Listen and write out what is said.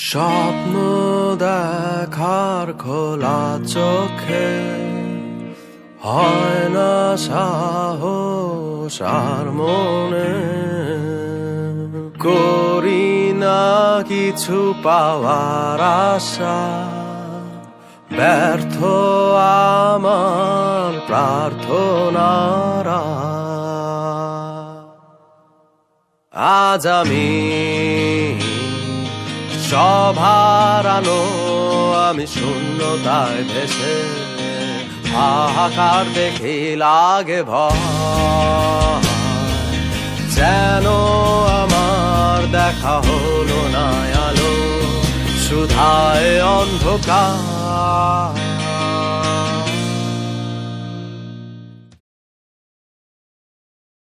স্বপ্ন দেখার খোলা চোখে হয় না সাহস আর মনে করি না কিছু পাওয়ার আশা ব্যর্থ আমার প্রার্থনারা আজ আমি সব হারানো আমি শূন্যতায় ভেসে হাহাকার দেখে লাগে ভয় যেন আমার দেখা হলো না আলো সুধায় অন্ধকার